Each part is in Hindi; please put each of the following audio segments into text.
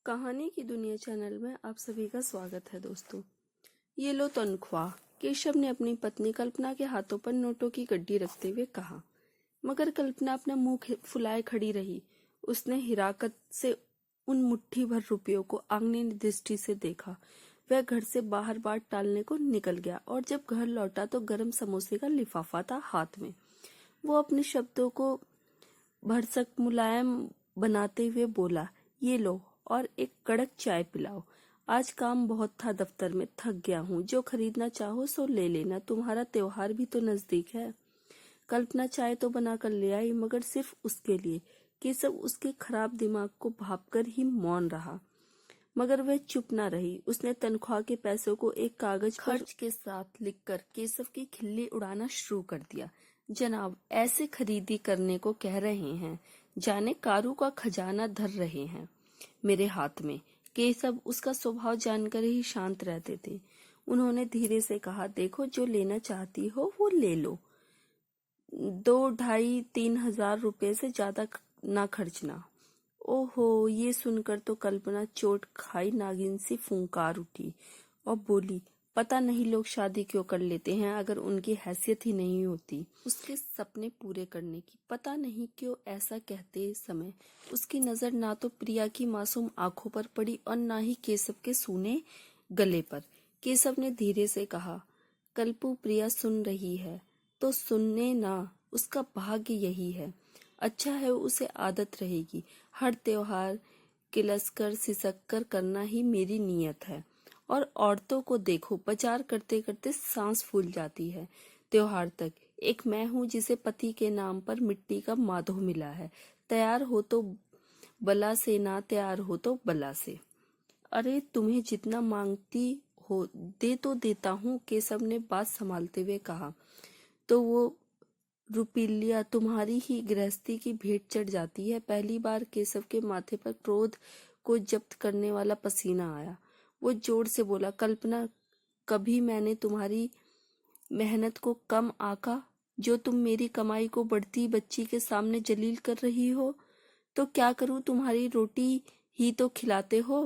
कहानी की दुनिया चैनल में आप सभी का स्वागत है दोस्तों। ये लो तनख्वाह, केशव ने अपनी पत्नी कल्पना के हाथों पर नोटों की गड्डी रखते हुए कहा। मगर कल्पना अपना मुंह फुलाए खड़ी रही। उसने हिराकत से उन मुट्ठी भर रुपयों को आंगनी दृष्टि से देखा। वह घर से बाहर बाट टालने को निकल गया और जब घर लौटा तो गरम समोसे का लिफाफा था हाथ में। वो अपने शब्दों को भरसक मुलायम बनाते हुए बोला, ये लो और एक कड़क चाय पिलाओ। आज काम बहुत था दफ्तर में, थक गया हूँ। जो खरीदना चाहो सो ले लेना, तुम्हारा त्योहार भी तो नजदीक है। कल्पना चाय तो बनाकर ले आई, मगर सिर्फ उसके लिए। केशव उसके खराब दिमाग को भांपकर ही मौन रहा, मगर वह चुप न रही। उसने तनख्वाह के पैसों को एक कागज पर खर्च के साथ लिखकर केशव की खिल्ली उड़ाना शुरू कर दिया। जनाब, ऐसे खरीदी करने को कह रहे हैं, जाने कारू का खजाना धर रहे हैं मेरे हाथ में। केशव उसका स्वभाव जानकर ही शांत रहते थे। उन्होंने धीरे से कहा, देखो, जो लेना चाहती हो वो ले लो। 2, 2.5, 3 हजार रुपए से ज्यादा ना खर्चना। ओहो, ये सुनकर तो कल्पना चोट खाई नागिन सी फुंकार उठी और बोली, पता नहीं लोग शादी क्यों कर लेते हैं अगर उनकी हैसियत ही नहीं होती उसके सपने पूरे करने की। पता नहीं क्यों ऐसा कहते समय उसकी नजर ना तो प्रिया की मासूम आंखों पर पड़ी और ना ही केशव के सूने गले पर। केशव ने धीरे से कहा, कल्पू, प्रिया सुन रही है तो सुनने ना, उसका भाग्य यही है। अच्छा है, उसे आदत रहेगी। हर त्योहार किलसकर सिसककर करना ही मेरी नीयत है। और औरतों को देखो, बाजार करते करते सांस फूल जाती है। त्योहार तक एक मैं हूँ जिसे पति के नाम पर मिट्टी का माधो मिला है। तैयार हो तो बला से, ना तैयार हो तो बला से। अरे, तुम्हें जितना मांगती हो दे तो देता हूँ, केशव ने बात संभालते हुए कहा। तो वो रुपीलिया तुम्हारी ही गृहस्थी की भेंट चढ़ जाती है। पहली बार केशव के माथे पर क्रोध को जब्त करने वाला पसीना आया। वो जोर से बोला, कल्पना, कभी मैंने तुम्हारी मेहनत को कम आका? जो तुम मेरी कमाई को बढ़ती बच्ची के सामने जलील कर रही हो, तो क्या करूं, तुम्हारी रोटी ही तो खिलाते हो।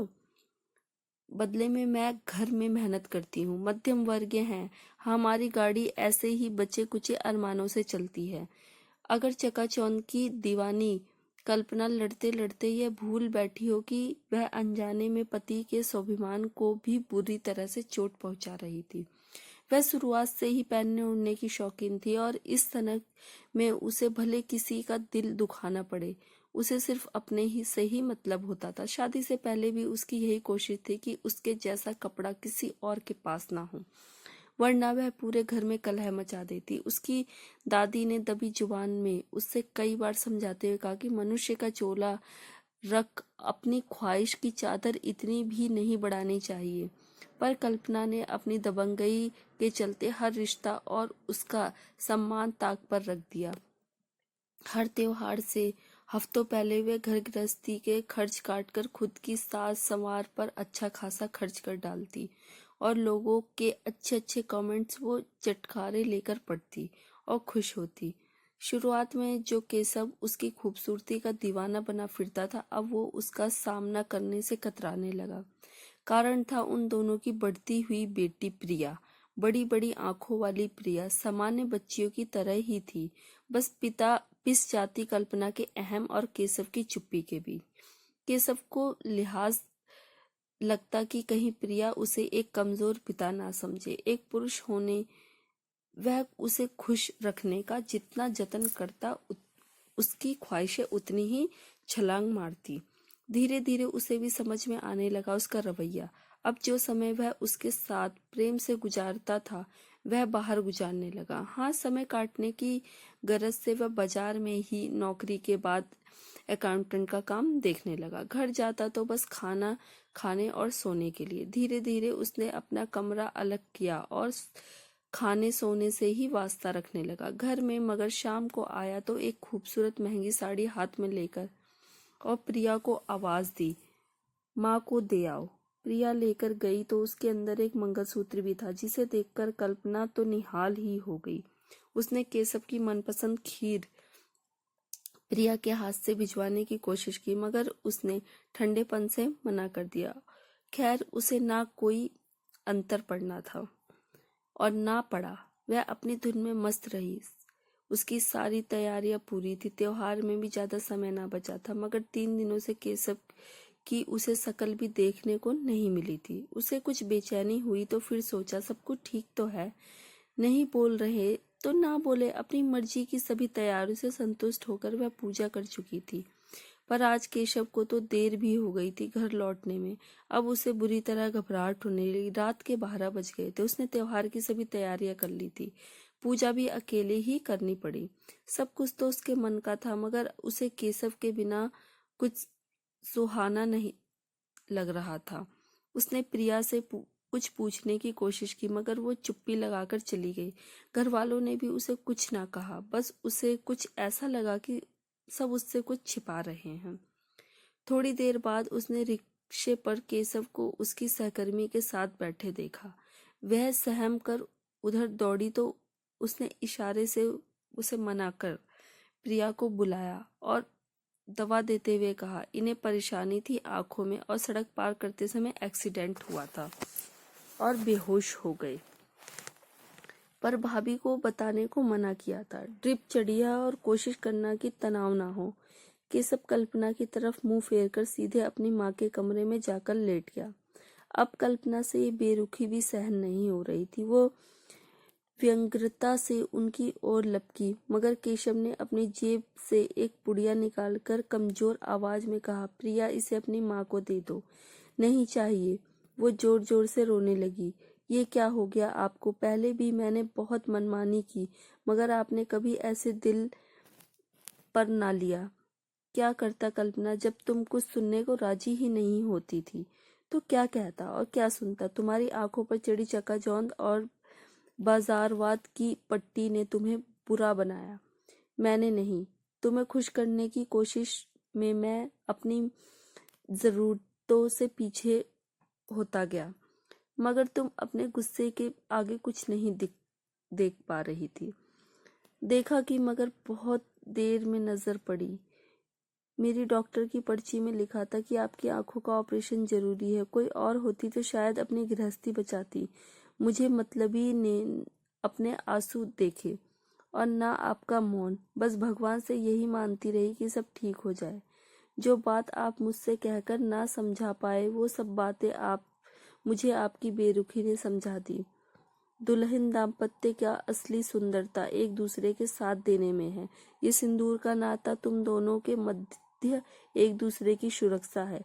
बदले में मैं घर में मेहनत करती हूँ। मध्यम वर्गीय हैं, हमारी गाड़ी ऐसे ही बचे कुचे अरमानों से चलती है। अगर चकाचौंध की दीवानी कल्पना लड़ते लड़ते यह भूल बैठी हो कि वह अनजाने में पति के स्वाभिमान को भी बुरी तरह से चोट पहुंचा रही थी। वह शुरुआत से ही पहनने ओढ़ने की शौकीन थी और इस सनक में उसे भले किसी का दिल दुखाना पड़े, उसे सिर्फ अपने ही से ही मतलब होता था। शादी से पहले भी उसकी यही कोशिश थी कि उसके जैसा कपड़ा किसी और के पास ना हो, वरना वह पूरे घर में कलह मचा देती। उसकी दादी ने दबी जुबान में उससे कई बार समझाते हुए कहा कि मनुष्य का चोला रख अपनी ख्वाहिश की चादर इतनी भी नहीं बढ़ानी चाहिए। पर कल्पना ने अपनी दबंगई के चलते हर रिश्ता और उसका सम्मान ताक पर रख दिया। हर त्योहार से हफ्तों पहले वे घर गृहस्थी के खर्च काटकर खुद की साज संवार पर अच्छा खासा खर्च कर डालती और लोगों के अच्छे अच्छे कमेंट्स वो चटखारे लेकर पढ़ती और खुश होती। शुरुआत में जो केशव उसकी खूबसूरती का दीवाना बना फिरता था, अब वो उसका सामना करने से कतराने लगा। कारण था उन दोनों की बढ़ती हुई बेटी प्रिया। बड़ी बड़ी आंखों वाली प्रिया सामान्य बच्चियों की तरह ही थी, बस पिता पिस जाती कल्पना के अहम और केशव की चुप्पी के बीच। केशव को लिहाज लगता कि कहीं प्रिया उसे एक कमजोर पिता ना समझे। एक पुरुष होने वह उसे खुश रखने का जितना जतन करता, उसकी ख्वाहिशें उतनी ही छलांग मारती। धीरे धीरे उसे भी समझ में आने लगा उसका रवैया। अब जो समय वह उसके साथ प्रेम से गुजारता था, वह बाहर गुजारने लगा। हाँ, समय काटने की गरज से वह बाजार में ही नौकरी के बाद अकाउंटेंट का काम देखने लगा। घर जाता तो बस खाना खाने और सोने के लिए। धीरे धीरे उसने अपना कमरा अलग किया और खाने सोने से ही वास्ता रखने लगा घर में। मगर शाम को आया तो एक खूबसूरत महंगी साड़ी हाथ में लेकर और प्रिया को आवाज दी, माँ को दे आओ। प्रिया लेकर गई तो उसके अंदर एक मंगलसूत्र भी था, जिसे देखकर कल्पना तो निहाल ही हो गई। उसने केशव की मनपसंद खीर प्रिया के हाथ से भिजवाने की कोशिश की, मगर उसने ठंडेपन से मना कर दिया। खैर, उसे ना कोई अंतर पड़ना था और ना पड़ा। वह अपनी धुन में मस्त रही। उसकी सारी तैयारियां पूरी थी। त्योहार में भी ज्यादा समय ना बचा था, मगर 3 दिनों से केशव की उसे शकल भी देखने को नहीं मिली थी। उसे कुछ बेचैनी हुई तो फिर सोचा सब कुछ ठीक तो है, नहीं बोल रहे तो ना बोले। अपनी मर्जी की सभी तैयारियों से संतुष्ट होकर वह पूजा कर चुकी थी। पर आज केशव को तो देर भी हो गई थी घर लौटने में। अब उसे बुरी तरह घबराहट होने लगी। रात के 12 बज गए थे। उसने त्योहार की सभी तैयारियां कर ली थी। पूजा भी अकेले ही करनी पड़ी। सब कुछ तो उसके मन का था, मगर उसे केशव के बिना कुछ सुहाना नहीं लग रहा था। उसने प्रिया से कुछ पूछने की कोशिश की, मगर वो चुप्पी लगाकर चली गई। घर वालों ने भी उसे कुछ ना कहा। बस उसे कुछ ऐसा लगा कि सब उससे कुछ छिपा रहे हैं। थोड़ी देर बाद उसने रिक्शे पर केशव को उसकी सहकर्मी के साथ बैठे देखा। वह सहम कर उधर दौड़ी तो उसने इशारे से उसे मना कर प्रिया को बुलाया और दवा देते हुए कहा, इन्हें परेशानी थी आंखों में और सड़क पार करते समय एक्सीडेंट हुआ था और बेहोश हो गए। पर भाभी को बताने को मना किया था। ड्रिप चढ़ी है और कोशिश करना कि तनाव ना हो। केशव कल्पना की तरफ मुंह फेरकर सीधे अपनी माँ के कमरे में जाकर लेट गया। अब कल्पना से ये बेरुखी भी सहन नहीं हो रही थी। वो व्यंग्रता से उनकी ओर लपकी, मगर केशव ने अपनी जेब से एक पुड़िया निकालकर कमजोर आवाज में कहा, प्रिया, इसे अपनी माँ को दे दो। नहीं चाहिए। वो जोर जोर से रोने लगी। ये क्या हो गया आपको? पहले भी मैंने बहुत मनमानी की, मगर आपने कभी ऐसे दिल पर ना लिया। क्या करता कल्पना, जब तुम कुछ सुनने को राजी ही नहीं होती थी तो क्या कहता और क्या सुनता? तुम्हारी आंखों पर चढ़ी चकाचौंध और बाजारवाद की पट्टी ने तुम्हें बुरा बनाया, मैंने नहीं। तुम्हें खुश करने की कोशिश में मैं अपनी जरूरतों से पीछे होता गया, मगर तुम अपने गुस्से के आगे कुछ नहीं देख पा रही थी। देखा कि मगर बहुत देर में नजर पड़ी। मेरी डॉक्टर की पर्ची में लिखा था कि आपकी आंखों का ऑपरेशन जरूरी है। कोई और होती तो शायद अपनी गृहस्थी बचाती। मुझे मतलबी ने अपने आंसू देखे और ना आपका मौन। बस भगवान से यही मानती रही कि सब ठीक हो जाए। जो बात आप मुझसे कहकर ना समझा पाए, वो सब बातें मुझे आपकी बेरुखी ने समझा दी। दुल्हन दाम्पत्य का असली सुंदरता एक दूसरे के साथ देने में है। ये सिंदूर का नाता तुम दोनों के मध्य एक दूसरे की सुरक्षा है।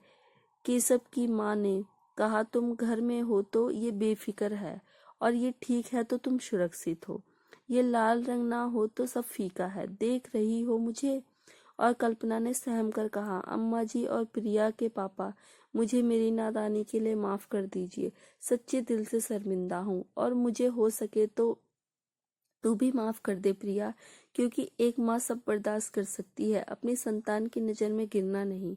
केशव की माँ ने कहा, तुम घर में हो तो ये बेफिक्र है और ये ठीक है तो तुम सुरक्षित हो। ये लाल रंग ना हो तो सब फीका है। देख रही हो मुझे? और कल्पना ने सहम कर कहा, अम्मा जी और प्रिया के पापा, मुझे मेरी नादानी के लिए माफ कर दीजिए। सच्चे दिल से शर्मिंदा हूँ और मुझे हो सके तो तू भी माफ कर दे प्रिया, क्योंकि एक माँ सब बर्दाश्त कर सकती है, अपनी संतान की नजर में गिरना नहीं।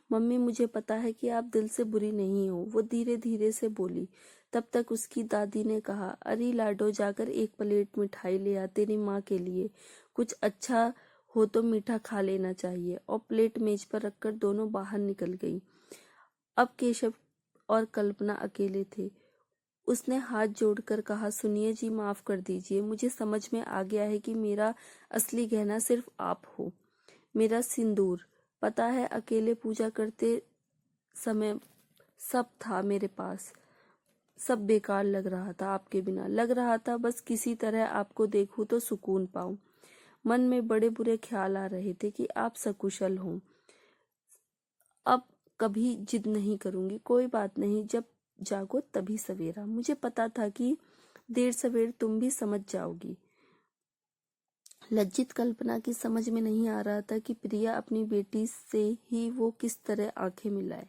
मम्मी, मुझे पता है कि आप दिल से बुरी नहीं हो, वो धीरे धीरे से बोली। तब तक उसकी दादी ने कहा, अरे लाडो, जाकर एक प्लेट मिठाई ले आ तेरी माँ के लिए। कुछ अच्छा हो तो मीठा खा लेना चाहिए। और प्लेट मेज पर रखकर दोनों बाहर निकल गई। अब केशव और कल्पना अकेले थे। उसने हाथ जोड़कर कहा, सुनिए जी, माफ कर दीजिए। मुझे समझ में आ गया है कि मेरा असली गहना सिर्फ आप हो। मेरा सिंदूर, पता है, अकेले पूजा करते समय सब था मेरे पास। सब बेकार लग रहा था आपके बिना। लग रहा था बस किसी तरह आपको देखूं तो सुकून पाऊं। मन में बड़े बुरे ख्याल आ रहे थे कि आप सकुशल हों। अब कभी जिद नहीं करूंगी। कोई बात नहीं, जब जागो तभी सवेरा। मुझे पता था कि देर सवेर तुम भी समझ जाओगी। लज्जित कल्पना की समझ में नहीं आ रहा था कि प्रिया अपनी बेटी से ही वो किस तरह आंखें मिलाए।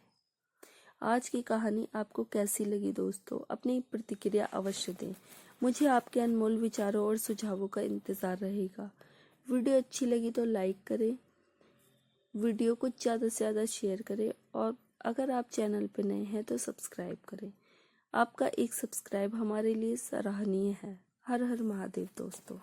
आज की कहानी आपको कैसी लगी दोस्तों? अपनी प्रतिक्रिया अवश्य दें। मुझे आपके अनमोल विचारों और सुझावों का इंतजार रहेगा। वीडियो अच्छी लगी तो लाइक करें, वीडियो को ज़्यादा से ज़्यादा शेयर करें और अगर आप चैनल पर नए हैं तो सब्सक्राइब करें। आपका एक सब्सक्राइब हमारे लिए सराहनीय है। हर हर महादेव दोस्तों।